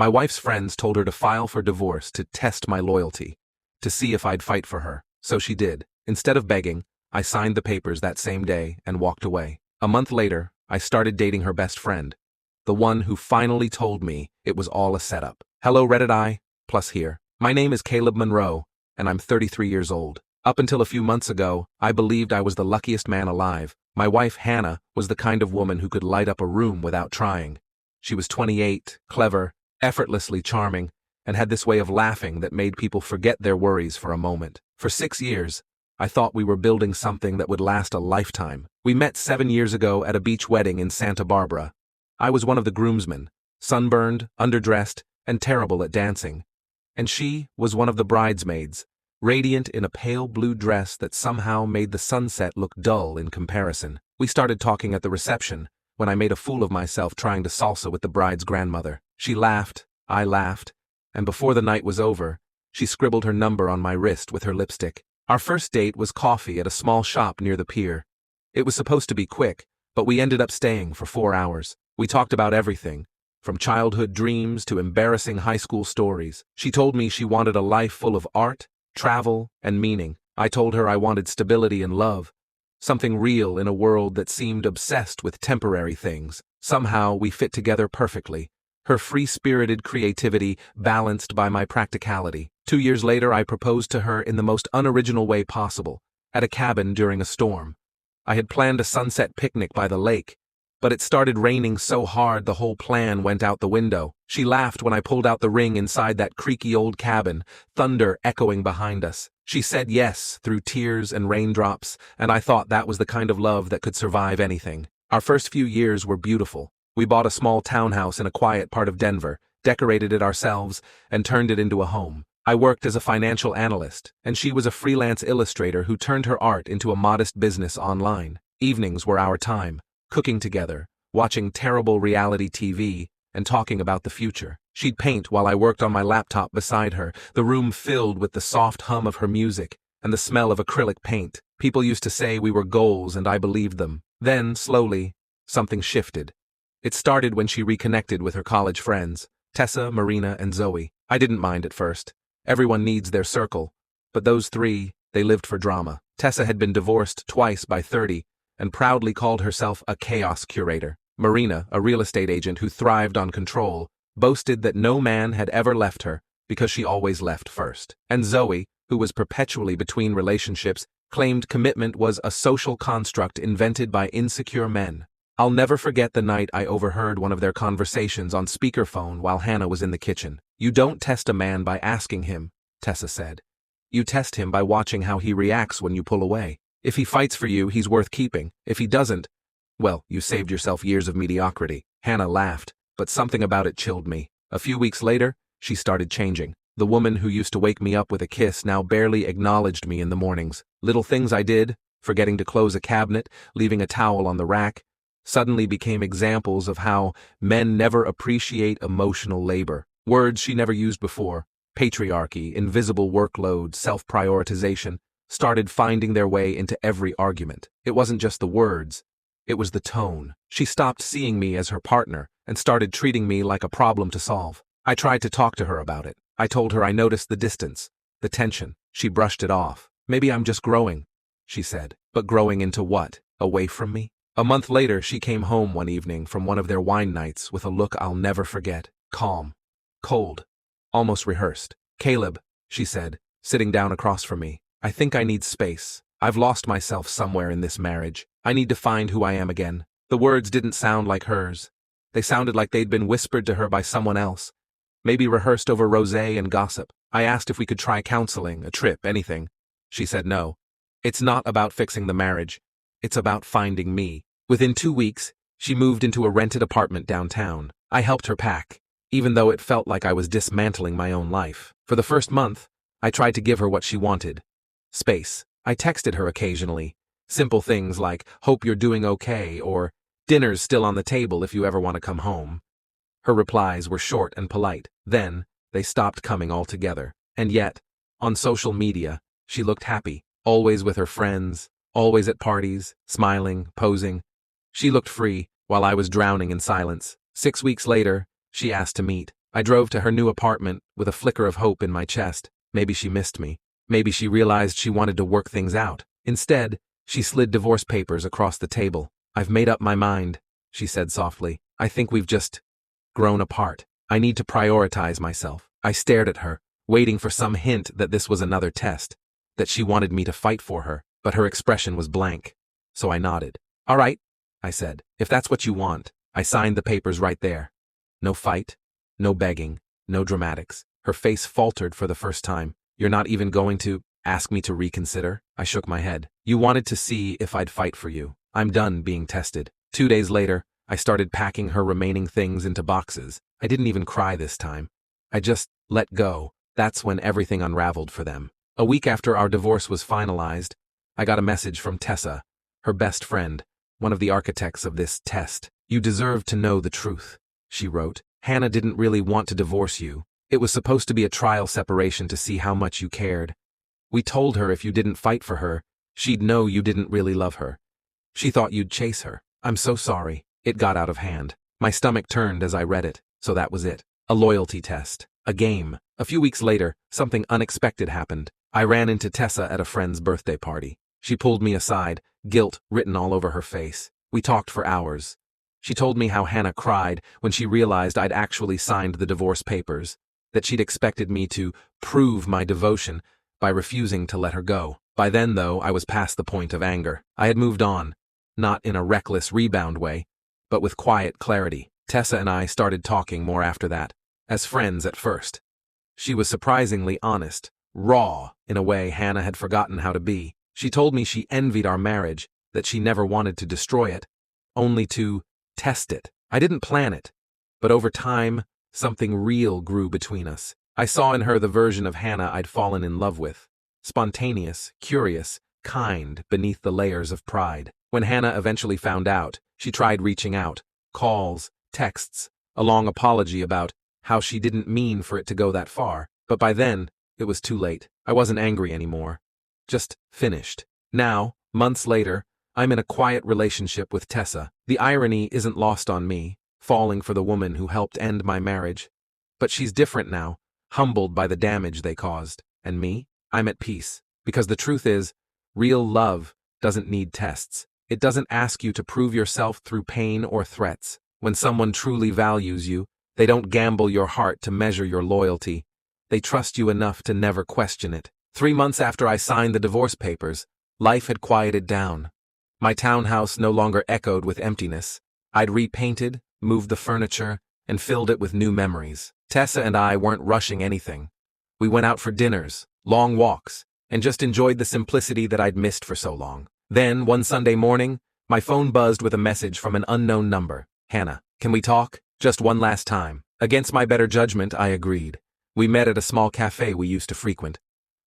My wife's friends told her to file for divorce to test my loyalty, to see if I'd fight for her. So she did. Instead of begging, I signed the papers that same day and walked away. A month later, I started dating her best friend, the one who finally told me it was all a setup. Hello Reddit plus here. My name is Caleb Monroe, and I'm 33 years old. Up until a few months ago, I believed I was the luckiest man alive. My wife, Hannah, was the kind of woman who could light up a room without trying. She was 28, clever, effortlessly charming, and had this way of laughing that made people forget their worries for a moment. For 6 years, I thought we were building something that would last a lifetime. We met 7 years ago at a beach wedding in Santa Barbara. I was one of the groomsmen, sunburned, underdressed, and terrible at dancing. And she was one of the bridesmaids, radiant in a pale blue dress that somehow made the sunset look dull in comparison. We started talking at the reception, when I made a fool of myself trying to salsa with the bride's grandmother. She laughed, I laughed, and before the night was over, she scribbled her number on my wrist with her lipstick. Our first date was coffee at a small shop near the pier. It was supposed to be quick, but we ended up staying for 4 hours. We talked about everything, from childhood dreams to embarrassing high school stories. She told me she wanted a life full of art, travel, and meaning. I told her I wanted stability and love, something real in a world that seemed obsessed with temporary things. Somehow we fit together perfectly, her free-spirited creativity balanced by my practicality. 2 years later, I proposed to her in the most unoriginal way possible, at a cabin during a storm. I had planned a sunset picnic by the lake, but it started raining so hard the whole plan went out the window. She laughed when I pulled out the ring inside that creaky old cabin, thunder echoing behind us. She said yes through tears and raindrops, and I thought that was the kind of love that could survive anything. Our first few years were beautiful. We bought a small townhouse in a quiet part of Denver, decorated it ourselves, and turned it into a home. I worked as a financial analyst, and she was a freelance illustrator who turned her art into a modest business online. Evenings were our time, cooking together, watching terrible reality TV, and talking about the future. She'd paint while I worked on my laptop beside her, the room filled with the soft hum of her music and the smell of acrylic paint. People used to say we were goals, and I believed them. Then, slowly, something shifted. It started when she reconnected with her college friends, Tessa, Marina, and Zoe. I didn't mind at first. Everyone needs their circle, but those three, they lived for drama. Tessa had been divorced twice by 30, and proudly called herself a chaos curator. Marina, a real estate agent who thrived on control, boasted that no man had ever left her because she always left first. And Zoe, who was perpetually between relationships, claimed commitment was a social construct invented by insecure men. I'll never forget the night I overheard one of their conversations on speakerphone while Hannah was in the kitchen. You don't test a man by asking him, Tessa said. You test him by watching how he reacts when you pull away. If he fights for you, he's worth keeping. If he doesn't, well, you saved yourself years of mediocrity. Hannah laughed, but something about it chilled me. A few weeks later, she started changing. The woman who used to wake me up with a kiss now barely acknowledged me in the mornings. Little things I did, forgetting to close a cabinet, leaving a towel on the rack, suddenly became examples of how men never appreciate emotional labor. Words she never used before, patriarchy, invisible workload, self-prioritization, started finding their way into every argument. It wasn't just the words, it was the tone. She stopped seeing me as her partner and started treating me like a problem to solve. I tried to talk to her about it. I told her I noticed the distance, the tension. She brushed it off. Maybe I'm just growing, she said. But growing into what? Away from me? A month later, she came home one evening from one of their wine nights with a look I'll never forget. Calm, cold, almost rehearsed. Caleb, she said, sitting down across from me. I think I need space. I've lost myself somewhere in this marriage. I need to find who I am again. The words didn't sound like hers. They sounded like they'd been whispered to her by someone else, maybe rehearsed over rosé and gossip. I asked if we could try counseling, a trip, anything. She said no. It's not about fixing the marriage. It's about finding me. Within 2 weeks, she moved into a rented apartment downtown. I helped her pack, even though it felt like I was dismantling my own life. For the first month, I tried to give her what she wanted. Space. I texted her occasionally. Simple things like, hope you're doing okay, or dinner's still on the table if you ever want to come home. Her replies were short and polite. Then, they stopped coming altogether. And yet, on social media, she looked happy, always with her friends, always at parties, smiling, posing. She looked free, while I was drowning in silence. 6 weeks later, she asked to meet. I drove to her new apartment with a flicker of hope in my chest. Maybe she missed me. Maybe she realized she wanted to work things out. Instead, she slid divorce papers across the table. "I've made up my mind," she said softly. "I think we've just grown apart. I need to prioritize myself." I stared at her, waiting for some hint that this was another test, that she wanted me to fight for her, but her expression was blank. So I nodded. "All right," I said, "if that's what you want." I signed the papers right there. No fight, no begging, no dramatics. Her face faltered for the first time. "You're not even going to ask me to reconsider?" I shook my head. "You wanted to see if I'd fight for you. I'm done being tested." 2 days later, I started packing her remaining things into boxes. I didn't even cry this time. I just let go. That's when everything unraveled for them. A week after our divorce was finalized, I got a message from Tessa, her best friend, one of the architects of this test. "You deserve to know the truth," she wrote. "Hannah didn't really want to divorce you. It was supposed to be a trial separation to see how much you cared. We told her if you didn't fight for her, she'd know you didn't really love her. She thought you'd chase her. I'm so sorry." It got out of hand. My stomach turned as I read it. So that was it. A loyalty test. A game. A few weeks later, something unexpected happened. I ran into Tessa at a friend's birthday party. She pulled me aside, guilt written all over her face. We talked for hours. She told me how Hannah cried when she realized I'd actually signed the divorce papers, that she'd expected me to prove my devotion by refusing to let her go. By then, though, I was past the point of anger. I had moved on, not in a reckless rebound way, but with quiet clarity. Tessa and I started talking more after that, as friends at first. She was surprisingly honest, raw, in a way Hannah had forgotten how to be. She told me she envied our marriage, that she never wanted to destroy it, only to test it. I didn't plan it, but over time, something real grew between us. I saw in her the version of Hannah I'd fallen in love with. Spontaneous, curious, kind beneath the layers of pride. When Hannah eventually found out, she tried reaching out. Calls, texts, a long apology about how she didn't mean for it to go that far. But by then, it was too late. I wasn't angry anymore. Just finished. Now, months later, I'm in a quiet relationship with Tessa. The irony isn't lost on me, falling for the woman who helped end my marriage. But she's different now, humbled by the damage they caused. And me? I'm at peace. Because the truth is, real love doesn't need tests. It doesn't ask you to prove yourself through pain or threats. When someone truly values you, they don't gamble your heart to measure your loyalty. They trust you enough to never question it. 3 months after I signed the divorce papers, life had quieted down. My townhouse no longer echoed with emptiness. I'd repainted, moved the furniture, and filled it with new memories. Tessa and I weren't rushing anything. We went out for dinners, long walks, and just enjoyed the simplicity that I'd missed for so long. Then, one Sunday morning, my phone buzzed with a message from an unknown number. "Hannah, can we talk? Just one last time." Against my better judgment, I agreed. We met at a small cafe we used to frequent,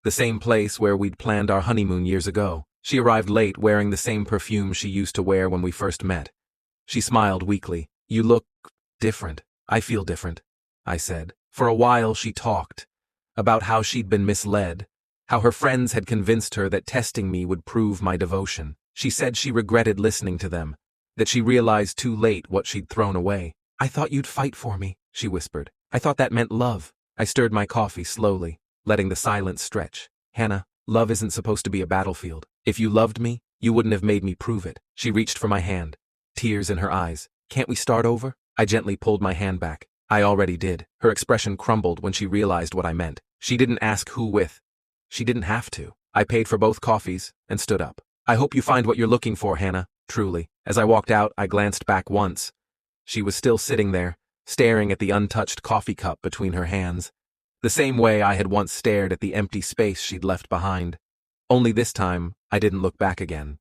the same place where we'd planned our honeymoon years ago. She arrived late, wearing the same perfume she used to wear when we first met. She smiled weakly. "You look different." "I feel different," I said. For a while she talked about how she'd been misled, how her friends had convinced her that testing me would prove my devotion. She said she regretted listening to them, that she realized too late what she'd thrown away. "I thought you'd fight for me," she whispered. "I thought that meant love." I stirred my coffee slowly, letting the silence stretch. "Hannah, love isn't supposed to be a battlefield. If you loved me, you wouldn't have made me prove it." She reached for my hand, tears in her eyes. "Can't we start over?" I gently pulled my hand back. I already did. Her expression crumbled when she realized what I meant. She didn't ask who with. She didn't have to. I paid for both coffees and stood up. "I hope you find what you're looking for, Hannah, truly." As I walked out, I glanced back once. She was still sitting there, staring at the untouched coffee cup between her hands, the same way I had once stared at the empty space she'd left behind. Only this time, I didn't look back again.